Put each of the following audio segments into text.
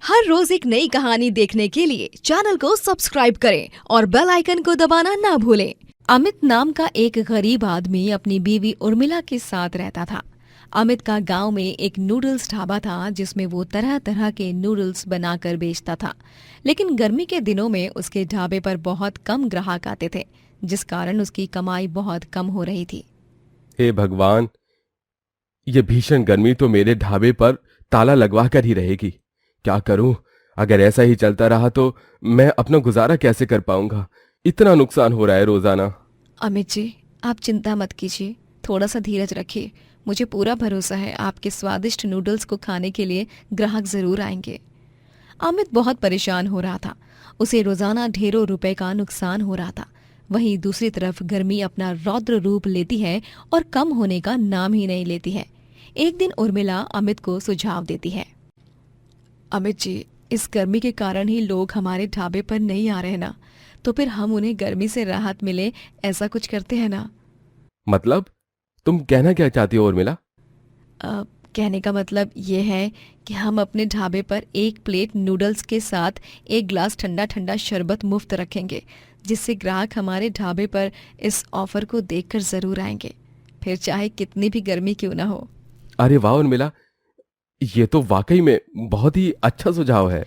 हर रोज एक नई कहानी देखने के लिए चैनल को सब्सक्राइब करें और बेल आइकन को दबाना ना भूलें। अमित नाम का एक गरीब आदमी अपनी बीवी उर्मिला के साथ रहता था। अमित का गांव में एक नूडल्स ढाबा था जिसमें वो तरह तरह के नूडल्स बनाकर बेचता था। लेकिन गर्मी के दिनों में उसके ढाबे पर बहुत कम ग्राहक आते थे, जिस कारण उसकी कमाई बहुत कम हो रही थी। हे भगवान, ये भीषण गर्मी तो मेरे ढाबे पर ताला लगवा कर ही रहेगी। क्या करूं? अगर ऐसा ही चलता रहा तो मैं अपना गुजारा कैसे कर पाऊंगा? इतना नुकसान हो रहा है रोजाना। अमित जी, आप चिंता मत कीजिए, थोड़ा सा धीरज रखिए। मुझे पूरा भरोसा है आपके स्वादिष्ट नूडल्स को खाने के लिए ग्राहक जरूर आएंगे। अमित बहुत परेशान हो रहा था। उसे रोजाना ढेरों रुपए का नुकसान हो रहा था। वहीं दूसरी तरफ गर्मी अपना रौद्र रूप लेती है और कम होने का नाम ही नहीं लेती है। एक दिन उर्मिला अमित को सुझाव देती है। अमित जी, इस गर्मी के कारण ही लोग हमारे ढाबे पर नहीं आ रहे ना, तो फिर हम उन्हें गर्मी से राहत मिले ऐसा कुछ करते हैं ना। मतलब तुम कहना क्या चाहती हो उर्मिला? कहने का मतलब ये है कि हम अपने ढाबे पर एक प्लेट नूडल्स के साथ एक ग्लास ठंडा ठंडा शरबत मुफ्त रखेंगे, जिससे ग्राहक हमारे ढाबे पर इस ऑफर को देखकर जरूर आएंगे, फिर चाहे कितनी भी गर्मी क्यों ना हो। अरे वाह उर्मिला, ये तो वाकई में बहुत ही अच्छा सुझाव है।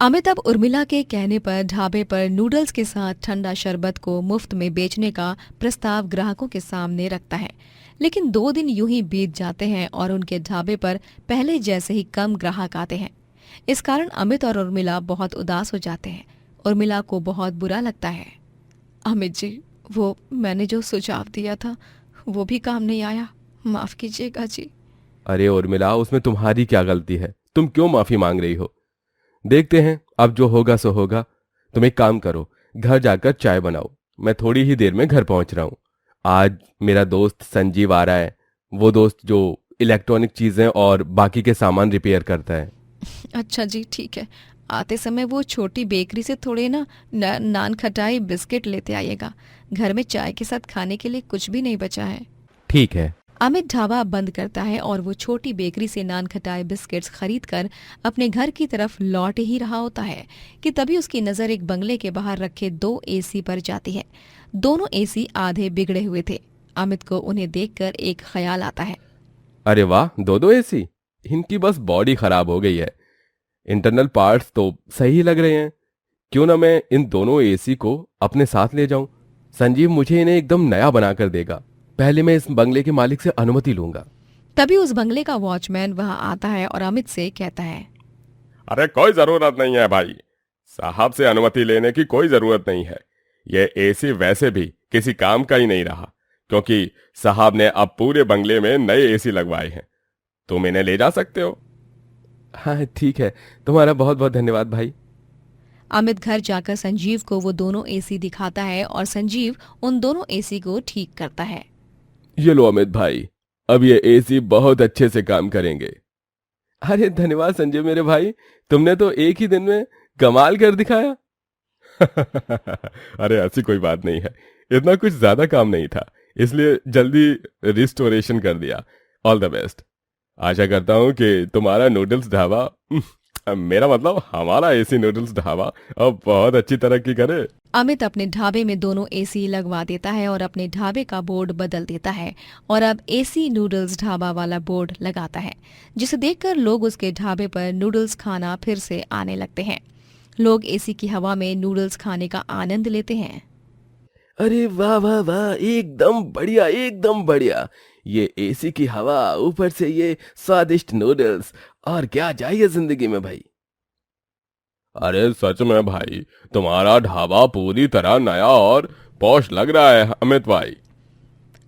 अमित अब उर्मिला के कहने पर ढाबे पर नूडल्स के साथ ठंडा शरबत को मुफ्त में बेचने का प्रस्ताव ग्राहकों के सामने रखता है। लेकिन 2 दिन यूं ही बीत जाते हैं और उनके ढाबे पर पहले जैसे ही कम ग्राहक आते हैं। इस कारण अमित और उर्मिला बहुत उदास हो जाते हैं। उर्मिला को बहुत बुरा लगता है। अमित जी, वो मैंने जो सुझाव दिया था वो भी काम नहीं आया, माफ कीजिएगा जी। अरे उर्मिला, उसमें तुम्हारी क्या गलती है? तुम क्यों माफी मांग रही हो? देखते हैं, अब जो होगा सो होगा। तुम एक काम करो, घर जाकर चाय बनाओ। मैं थोड़ी ही देर में घर पहुंच रहा हूं। आज मेरा दोस्त संजीव आ रहा है, वो दोस्त जो इलेक्ट्रॉनिक चीजें और बाकी के सामान रिपेयर करता है। अच्छा जी, ठीक है। आते समय वो छोटी बेकरी से थोड़े नान खटाई बिस्किट लेते आइएगा। घर में चाय के साथ खाने के लिए कुछ भी नहीं बचा है। ठीक है। अमित ढाबा बंद करता है और वो छोटी बेकरी से नान खटाई बिस्किट्स खरीद कर अपने घर की तरफ लौट ही रहा होता है कि तभी उसकी नजर एक बंगले के बाहर रखे 2 एसी पर जाती है। दोनों एसी आधे बिगड़े हुए थे। अमित को उन्हें देखकर एक ख्याल आता है। अरे वाह, दो दो एसी! इनकी बस बॉडी खराब हो गई है। इंटरनल पार्ट्स तो सही लग रहे हैं। क्यों ना मैं इन दोनों एसी को अपने साथ ले जाऊं? संजीव मुझे इन्हें एकदम नया बनाकर देगा। पहले मैं इस बंगले के मालिक से अनुमति लूंगा। तभी उस बंगले का वॉचमैन वहां आता है और अमित से कहता है। अरे कोई जरूरत नहीं है भाई, साहब से अनुमति लेने की कोई जरूरत नहीं है। ये एसी वैसे भी किसी काम का ही नहीं रहा, क्योंकि साहब ने अब पूरे बंगले में नए एसी लगवाए हैं। तुम इन्हें ले जा सकते हो। हाँ ठीक है, तुम्हारा बहुत बहुत धन्यवाद भाई। अमित घर जाकर संजीव को वो दोनों एसी दिखाता है और संजीव उन दोनों एसी को ठीक करता है। ये लो अमित भाई, अब ये एसी बहुत अच्छे से काम करेंगे। अरे धन्यवाद संजय मेरे भाई, तुमने तो एक ही दिन में कमाल कर दिखाया। अरे ऐसी कोई बात नहीं है, इतना कुछ ज्यादा काम नहीं था, इसलिए जल्दी रिस्टोरेशन कर दिया। All the best. आशा करता हूँ कि तुम्हारा नूडल्स ढाबा मेरा मतलब हमारा एसी नूडल्स ढाबा अब बहुत अच्छी तरक्की करे। अमित अपने ढाबे में दोनों एसी लगवा देता है और अपने ढाबे का बोर्ड बदल देता है और अब एसी नूडल्स ढाबा वाला बोर्ड लगाता है, जिसे देखकर लोग उसके ढाबे पर नूडल्स खाना फिर से आने लगते हैं। लोग एसी की हवा में नूडल्स खाने का आनंद लेते हैं। अरे वाह वाह वाह, एकदम बढ़िया एकदम बढ़िया। ये एसी की हवा, ऊपर से ये स्वादिष्ट नूडल्स, और क्या चाहिए जिंदगी में भाई। अरे सच में भाई, तुम्हारा ढाबा पूरी तरह नया और पॉश लग रहा है अमित भाई।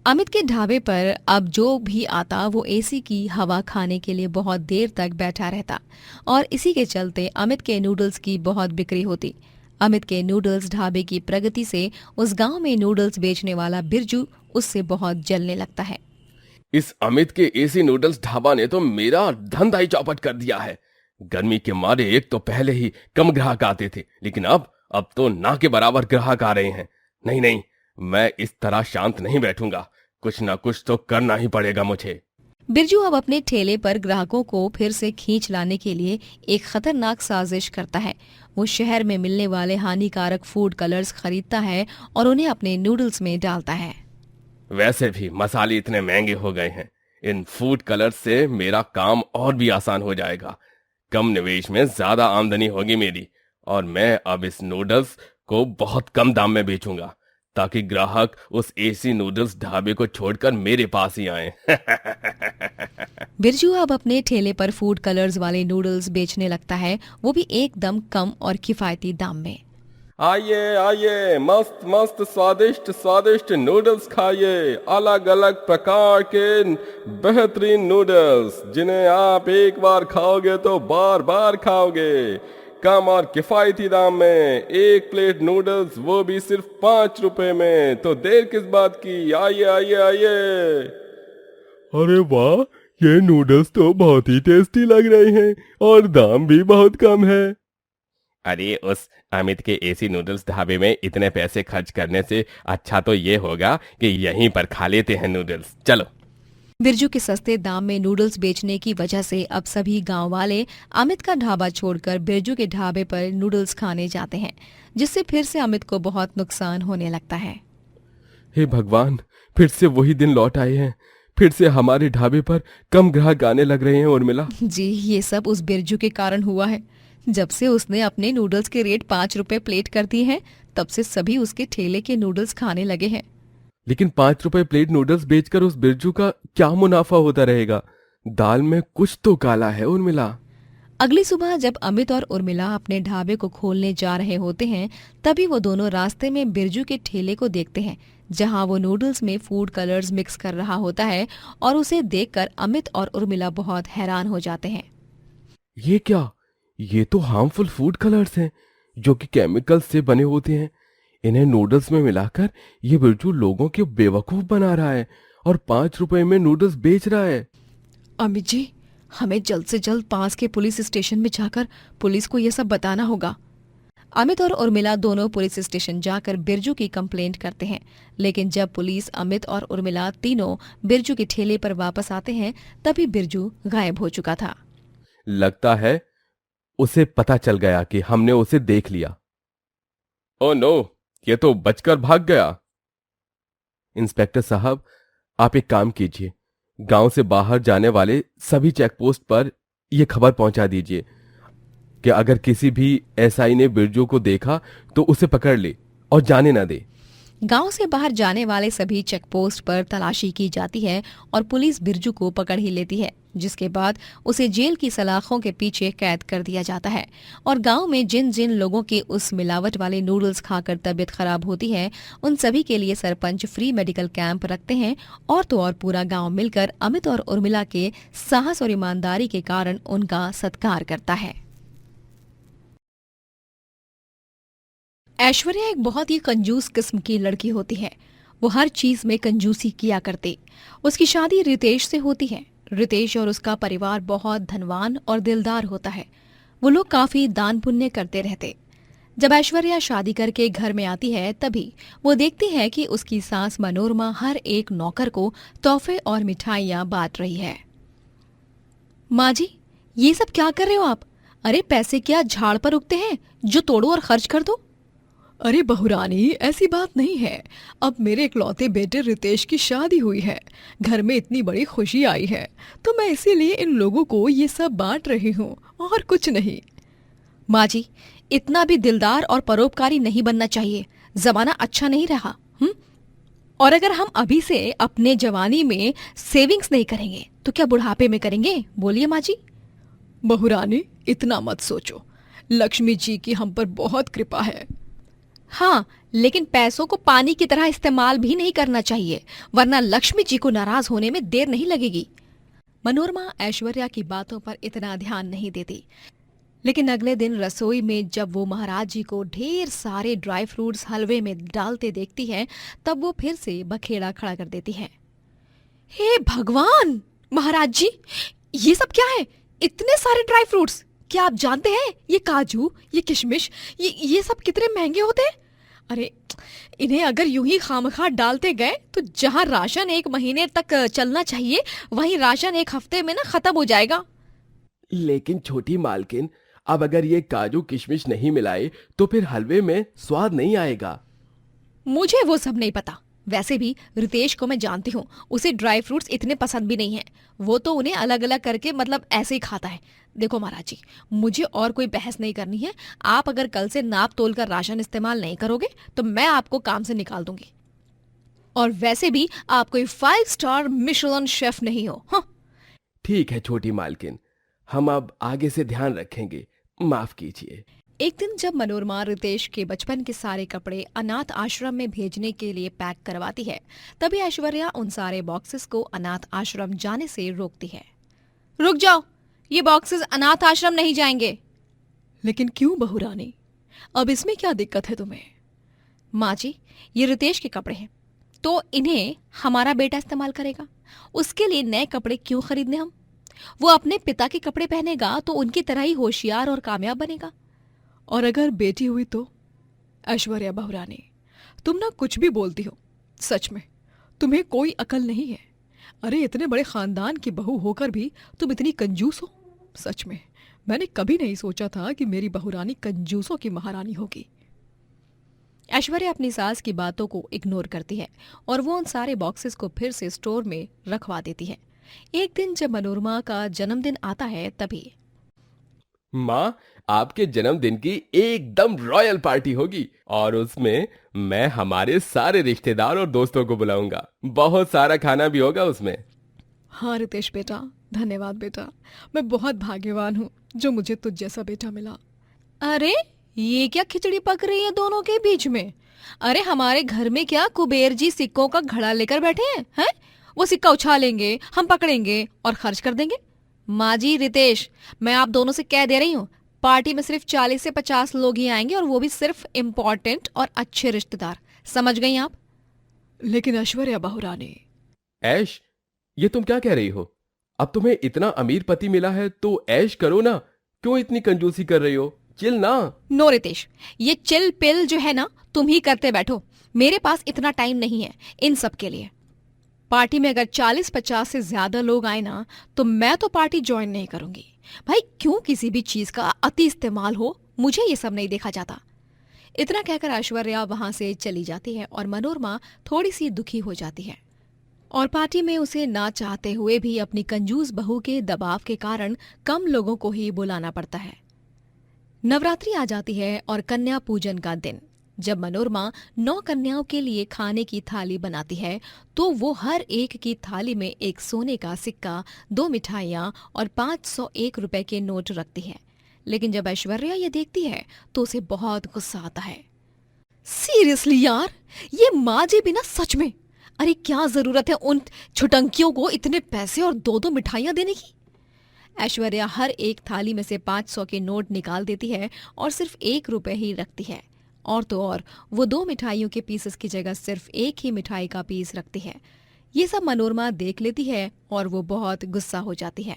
अमित के ढाबे पर अब जो भी आता वो एसी की हवा खाने के लिए बहुत देर तक बैठा रहता और इसी के चलते अमित के नूडल्स की बहुत बिक्री होती। अमित के नूडल्स ढाबे की प्रगति से उस गांव में नूडल्स बेचने वाला बिरजू उससे बहुत जलने लगता है। इस अमित के एसी नूडल्स ढाबा ने तो मेरा धंधा ही चौपट कर दिया है। गर्मी के मारे एक तो पहले ही कम ग्राहक आते थे, लेकिन अब तो ना के बराबर ग्राहक आ रहे हैं। नहीं नहीं, मैं इस तरह शांत नहीं बैठूंगा, कुछ ना कुछ तो करना ही पड़ेगा मुझे। बिरजू अब अपने ठेले पर ग्राहकों को फिर से खींच लाने के लिए एक खतरनाक साजिश करता है। वो शहर में मिलने वाले हानिकारक फूड कलर्स खरीदता है और उन्हें अपने नूडल्स में डालता है। वैसे भी मसाले इतने महंगे हो गए हैं, इन फूड कलर्स से मेरा काम और भी आसान हो जाएगा। कम निवेश में ज्यादा आमदनी होगी मेरी, और मैं अब इस नूडल्स को बहुत कम दाम में बेचूंगा ताकि ग्राहक उस एसी नूडल्स ढाबे को छोड़कर मेरे पास ही आए। बिरजू अब अपने ठेले पर फूड कलर्स वाले नूडल्स बेचने लगता है, वो भी एकदम कम और किफायती दाम में। आइए आइए, मस्त मस्त स्वादिष्ट स्वादिष्ट नूडल्स खाइए, अलग अलग प्रकार के बेहतरीन नूडल्स जिन्हें आप एक बार खाओगे तो बार बार खाओगे। कम और किफायती दाम में एक प्लेट नूडल्स, वो भी सिर्फ 5 रुपए में। तो देर किस बात की, आइए आइए आइए। अरे वाह, ये नूडल्स तो बहुत ही टेस्टी लग रहे हैं और दाम भी बहुत कम है। अरे उस अमित के एसी नूडल्स ढाबे में इतने पैसे खर्च करने से अच्छा तो ये होगा कि यहीं पर खा लेते हैं नूडल्स, चलो। बिरजू के सस्ते दाम में नूडल्स बेचने की वजह से अब सभी गांव वाले अमित का ढाबा छोड़कर बिरजू के ढाबे पर नूडल्स खाने जाते हैं, जिससे फिर से अमित को बहुत नुकसान होने लगता है। हे भगवान, फिर से वही दिन लौट आए हैं। फिर से हमारे ढाबे पर कम ग्राहक आने लग रहे हैं उर्मिला। जी, ये सब उस बिरजू के कारण हुआ है। जब से उसने अपने नूडल्स के रेट 5 रुपए प्लेट कर दिए हैं, तब से सभी उसके ठेले के नूडल्स खाने लगे हैं। लेकिन 5 रुपए प्लेट नूडल्स बेचकर उस बिरजू का क्या मुनाफा होता रहेगा? दाल में कुछ तो काला है उर्मिला। अगली सुबह जब अमित और उर्मिला अपने ढाबे को खोलने जा रहे होते हैं, तभी वो दोनों रास्ते में बिरजू के ठेले को देखते हैं, जहां वो नूडल्स में फूड कलर्स मिक्स कर रहा होता है, और उसे देखकर अमित और उर्मिला बहुत हैरान हो जाते हैं। ये क्या? ये तो हार्मफुल फूड कलर्स हैं जो कि केमिकल्स से बने होते हैं। इन्हें नूडल्स में मिलाकर ये बिरजू लोगों के बेवकूफ बना रहा है और 5 रुपए में नूडल्स बेच रहा है। अमित जी, हमें जल्द से जल्द पास के पुलिस स्टेशन में जाकर पुलिस को ये सब बताना होगा। अमित और उर्मिला दोनों पुलिस स्टेशन जाकर बिरजू की कंप्लेंट करते हैं, लेकिन जब पुलिस अमित और उर्मिला तीनों बिरजू के ठेले पर वापस आते हैं, तभी बिरजू गायब हो चुका था। लगता है उसे पता चल गया कि हमने उसे देख लिया। ओह नो, ये तो बचकर भाग गया। इंस्पेक्टर साहब, आप एक काम कीजिए, गांव से बाहर जाने वाले सभी चेक पोस्ट पर यह खबर पहुंचा दीजिए कि अगर किसी भी एसआई ने बिरजू को देखा तो उसे पकड़ ले और जाने न दे। गांव से बाहर जाने वाले सभी चेक पोस्ट पर तलाशी की जाती है और पुलिस बिरजू को पकड़ ही लेती है, जिसके बाद उसे जेल की सलाखों के पीछे कैद कर दिया जाता है। और गांव में जिन जिन लोगों के उस मिलावट वाले नूडल्स खाकर तबीयत खराब होती है, उन सभी के लिए सरपंच फ्री मेडिकल कैंप रखते हैं। और तो और पूरा गांव मिलकर अमित और उर्मिला के साहस और ईमानदारी के कारण उनका सत्कार करता है। ऐश्वर्या एक बहुत ही कंजूस किस्म की लड़की होती है। वो हर चीज में कंजूसी किया करती। उसकी शादी रितेश से होती है। रितेश और उसका परिवार बहुत धनवान और दिलदार होता है। वो लोग काफी दान पुण्य करते रहते। जब ऐश्वर्या शादी करके घर में आती है, तभी वो देखती है कि उसकी सास मनोरमा हर एक नौकर को तोहफे और मिठाइयां बांट रही है। माँ जी, ये सब क्या कर रहे हो आप? अरे पैसे क्या झाड़ पर उगते हैं जो तोड़ो और खर्च कर दो? अरे बहुरानी, ऐसी बात नहीं है। अब मेरे इकलौते बेटे रितेश की शादी हुई है, घर में इतनी बड़ी खुशी आई है, तो मैं इसीलिए इन लोगों को ये सब बांट रही हूँ, और कुछ नहीं। माँ जी, इतना भी दिलदार और परोपकारी नहीं बनना चाहिए। जमाना अच्छा नहीं रहा। और अगर हम अभी से अपने जवानी में सेविंग्स नहीं करेंगे तो क्या बुढ़ापे में करेंगे? बोलिए माँ जी। बहुरानी, इतना मत सोचो। लक्ष्मी जी की हम पर बहुत कृपा है। हाँ, लेकिन पैसों को पानी की तरह इस्तेमाल भी नहीं करना चाहिए, वरना लक्ष्मी जी को नाराज होने में देर नहीं लगेगी। मनोरमा ऐश्वर्या की बातों पर इतना ध्यान नहीं देती, लेकिन अगले दिन रसोई में जब वो महाराज जी को ढेर सारे ड्राई फ्रूट्स हलवे में डालते देखती है, तब वो फिर से बखेड़ा खड़ा कर देती है। हे भगवान, महाराज जी, ये सब क्या है? इतने सारे ड्राई फ्रूट्स! क्या आप जानते हैं ये काजू, ये किशमिश, ये सब कितने महंगे होते हैं? अरे इन्हें अगर यूं ही खामखा डालते गए तो जहां राशन 1 महीने तक चलना चाहिए वहीं राशन 1 हफ्ते में ना खत्म हो जाएगा। लेकिन छोटी मालकिन, अब अगर ये काजू किशमिश नहीं मिलाए तो फिर हलवे में स्वाद नहीं आएगा। मुझे वो सब नहीं पता। वैसे भी रितेश को मैं जानती हूँ, उसे ड्राई फ्रूट्स इतने पसंद भी नहीं हैं। वो तो उन्हें अलग अलग करके मतलब ऐसे ही खाता है। देखो महाराज जी, मुझे और कोई बहस नहीं करनी है। आप अगर कल से नाप तोल कर राशन इस्तेमाल नहीं करोगे तो मैं आपको काम से निकाल दूंगी। और वैसे भी आप कोई 5 स्टार मिशेलिन शेफ नहीं हो। हाँ। ठीक है छोटी मालकिन, हम अब आगे से ध्यान रखेंगे, माफ कीजिए। एक दिन जब मनोरमा रितेश के बचपन के सारे कपड़े अनाथ आश्रम में भेजने के लिए पैक करवाती है, तभी ऐश्वर्या उन सारे बॉक्सेस को अनाथ आश्रम जाने से रोकती है। रुक जाओ, ये बॉक्सेस अनाथ आश्रम नहीं जाएंगे। लेकिन क्यों बहू रानी, अब इसमें क्या दिक्कत है तुम्हें? माँ जी, ये रितेश के कपड़े हैं तो इन्हें हमारा बेटा इस्तेमाल करेगा। उसके लिए नए कपड़े क्यों खरीदने हम? वो अपने पिता के कपड़े पहनेगा तो उनकी तरह ही होशियार और कामयाब बनेगा। और अगर बेटी हुई तो? ऐश्वर्या बहुरानी, तुम ना कुछ भी बोलती हो। सच में तुम्हें कोई अकल नहीं है। अरे इतने बड़े खानदान की बहू होकर भी तुम इतनी कंजूस हो। सच में मैंने कभी नहीं सोचा था कि मेरी बहुरानी कंजूसों की महारानी होगी। ऐश्वर्या अपनी सास की बातों को इग्नोर करती है और वो उन सारे बॉक्सेस को फिर से स्टोर में रखवा देती है। एक दिन जब मनोरमा का जन्मदिन आता है तभी माँ, आपके जन्मदिन की एकदम रॉयल पार्टी होगी और उसमें मैं हमारे सारे रिश्तेदार और दोस्तों को बुलाऊंगा। बहुत सारा खाना भी होगा उसमें। हाँ रितेश बेटा, धन्यवाद बेटा। मैं बहुत भाग्यवान हूँ जो मुझे तुझ जैसा बेटा मिला। अरे ये क्या खिचड़ी पक रही है दोनों के बीच में? अरे हमारे घर में क्या कुबेर जी सिक्कों का घड़ा लेकर बैठे हैं? वो सिक्का उछालेंगे, हम पकड़ेंगे और खर्च कर देंगे। माँ जी, रितेश, मैं आप दोनों से कह दे रही हूँ, पार्टी में सिर्फ 40 से 50 लोग ही आएंगे और वो भी सिर्फ इम्पोर्टेंट और अच्छे रिश्तेदार। समझ गई आप? लेकिन ऐश्वर्या बहुरानी। ऐश, ये तुम क्या कह रही हो? अब तुम्हें इतना अमीर पति मिला है तो ऐश करो ना। क्यों इतनी कंजूसी कर रही हो? चिल ना। नो रितेश, ये चिल पिल जो है ना तुम ही करते बैठो। मेरे पास इतना टाइम नहीं है इन सब के लिए। पार्टी में अगर 40-50 से ज्यादा लोग आए ना तो मैं तो पार्टी ज्वाइन नहीं करूंगी। भाई क्यों किसी भी चीज का अति इस्तेमाल हो, मुझे ये सब नहीं देखा जाता। इतना कहकर ऐश्वर्या वहां से चली जाती है और मनोरमा थोड़ी सी दुखी हो जाती है और पार्टी में उसे ना चाहते हुए भी अपनी कंजूस बहू के दबाव के कारण कम लोगों को ही बुलाना पड़ता है। नवरात्रि आ जाती है और कन्या पूजन का दिन। जब मनोरमा 9 कन्याओं के लिए खाने की थाली बनाती है तो वो हर एक की थाली में एक सोने का सिक्का, 2 मिठाइयाँ और 501 रुपए के नोट रखती है। लेकिन जब ऐश्वर्या ये देखती है तो उसे बहुत गुस्सा आता है। सीरियसली यार, ये माँ जी भी ना सच में, अरे क्या जरूरत है उन छुटंकियों को इतने पैसे और 2-2 मिठाइयाँ देने की? ऐश्वर्या हर एक थाली में से 500 के नोट निकाल देती है और सिर्फ 1 रुपए ही रखती है। और तो और वो 2 मिठाइयों के पीसेस की जगह सिर्फ 1 ही मिठाई का पीस रखती है। ये सब मनोरमा देख लेती है और वो बहुत गुस्सा हो जाती है।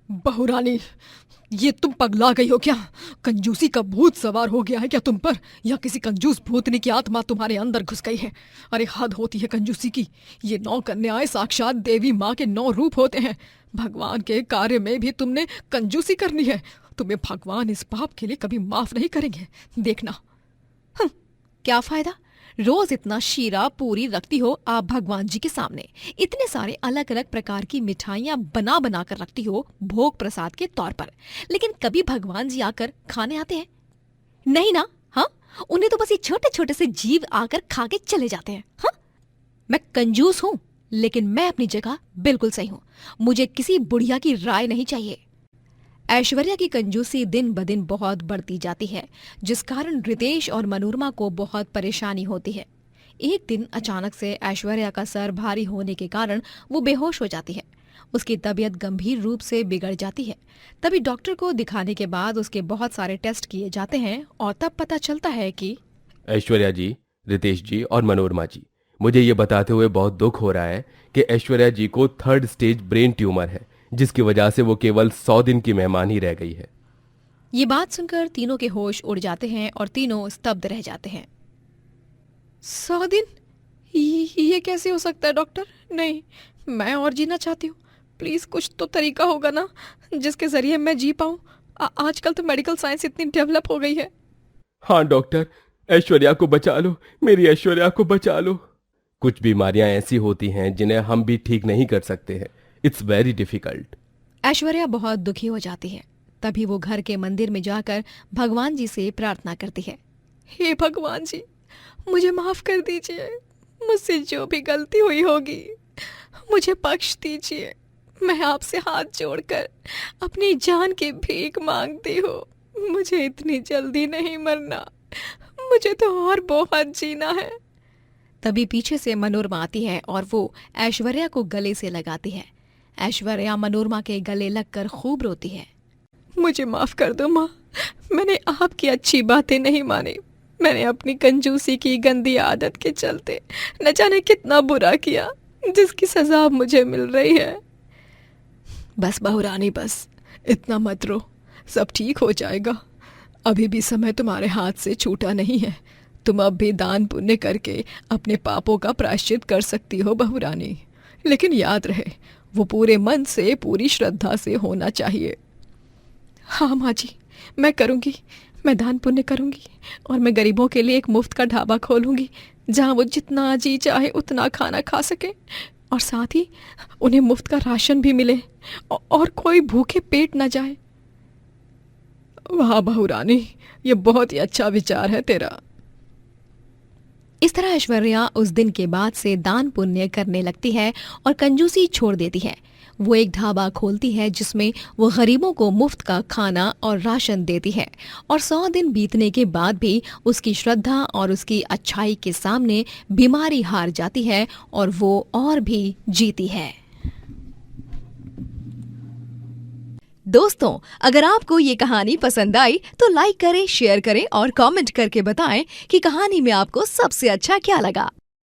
बहुरानी, ये तुम पगला गई हो क्या? कंजूसी का भूत सवार हो गया है क्या तुम पर, या किसी कंजूस भूतनी की आत्मा तुम्हारे अंदर घुस गई है? अरे हद होती है कंजूसी की। ये 9 कन्याएं साक्षात देवी माँ के 9 रूप होते हैं। भगवान के कार्य में भी तुमने कंजूसी करनी है। तुम्हें भगवान इस पाप के लिए कभी माफ नहीं करेंगे, देखना। क्या फायदा, रोज इतना शीरा पूरी रखती हो आप भगवान जी के सामने, इतने सारे अलग अलग प्रकार की मिठाइयाँ बना बना कर रखती हो भोग प्रसाद के तौर पर, लेकिन कभी भगवान जी आकर खाने आते हैं? नहीं ना। हाँ, उन्हें तो बस ये छोटे छोटे से जीव आकर खा के चले जाते हैं। हाँ, मैं कंजूस हूँ लेकिन मैं अपनी जगह बिल्कुल सही हूँ। मुझे किसी बुढ़िया की राय नहीं चाहिए। ऐश्वर्या की कंजूसी दिन ब दिन बहुत बढ़ती जाती है, जिस कारण रितेश और मनोरमा को बहुत परेशानी होती है। एक दिन अचानक से ऐश्वर्या का सर भारी होने के कारण वो बेहोश हो जाती है। उसकी तबीयत गंभीर रूप से बिगड़ जाती है। तभी डॉक्टर को दिखाने के बाद उसके बहुत सारे टेस्ट किए जाते हैं और तब पता चलता है कि ऐश्वर्या जी, रितेश जी और मनोरमा जी, मुझे ये बताते हुए बहुत दुख हो रहा है कि ऐश्वर्या जी को 3rd स्टेज ब्रेन ट्यूमर है, जिसकी वजह से वो केवल 100 दिन की मेहमान ही रह गई है। ये बात सुनकर तीनों के होश उड़ जाते हैं और तीनों स्तब्ध रह जाते हैं। 100 दिन? ये कैसे हो सकता है डॉक्टर? नहीं, मैं और जीना चाहती हूँ। प्लीज़ कुछ तो तरीका होगा ना जिसके ज़रिए मैं जी पाऊँ। आजकल तो मेडिकल साइंस इतनी डेवलप हो गई है। हाँ डॉक्टर, ऐश्वर्या को बचा लो, मेरी ऐश्वर्या को बचा लो। कुछ बीमारियां ऐसी होती हैं जिन्हें हम भी ठीक नहीं कर सकते हैं। It's very difficult. ऐश्वर्या बहुत दुखी हो जाती है। तभी वो घर के मंदिर में जाकर भगवान जी से प्रार्थना करती है। हे भगवान जी, मुझे माफ कर दीजिए। मुझसे जो भी गलती हुई होगी मुझे बख्श दीजिए। मैं आपसे हाथ जोड़कर अपनी जान की भीख मांगती हूँ। मुझे इतनी जल्दी नहीं मरना, मुझे तो और बहुत जीना है। तभी पीछे से मनोरमा आती है और वो ऐश्वर्या को गले से लगाती है। ऐश्वर्या मनोरमा के गले लगकर खूब रोती है। मुझे माफ कर दो माँ, मैंने आपकी अच्छी बातें नहीं मानी। मैंने अपनी कंजूसी की गंदी आदत के चलते न जाने कितना बुरा किया, जिसकी सजा अब मुझे मिल रही है। बस बहुरानी, बस इतना मत रो, सब ठीक हो जाएगा। अभी भी समय तुम्हारे हाथ से छूटा नहीं है। तुम अब भी दान पुण्य करके अपने पापों का प्रायश्चित कर सकती हो बहुरानी। लेकिन याद रहे, वो पूरे मन से, पूरी श्रद्धा से होना चाहिए। हाँ माँ जी, मैं करूँगी। मैं दान पुण्य करूँगी और मैं गरीबों के लिए एक मुफ्त का ढाबा खोलूँगी जहाँ वो जितना जी चाहे उतना खाना खा सके और साथ ही उन्हें मुफ्त का राशन भी मिले और कोई भूखे पेट न जाए। वाह बहुरानी, ये बहुत ही अच्छा विचार है तेरा। इस तरह ऐश्वर्या उस दिन के बाद से दान पुण्य करने लगती है और कंजूसी छोड़ देती है। वो एक ढाबा खोलती है जिसमें वो गरीबों को मुफ्त का खाना और राशन देती है और 100 दिन बीतने के बाद भी उसकी श्रद्धा और उसकी अच्छाई के सामने बीमारी हार जाती है और वो और भी जीती है। दोस्तों, अगर आपको ये कहानी पसंद आई तो लाइक करें, शेयर करें और कमेंट करके बताएं कि कहानी में आपको सबसे अच्छा क्या लगा।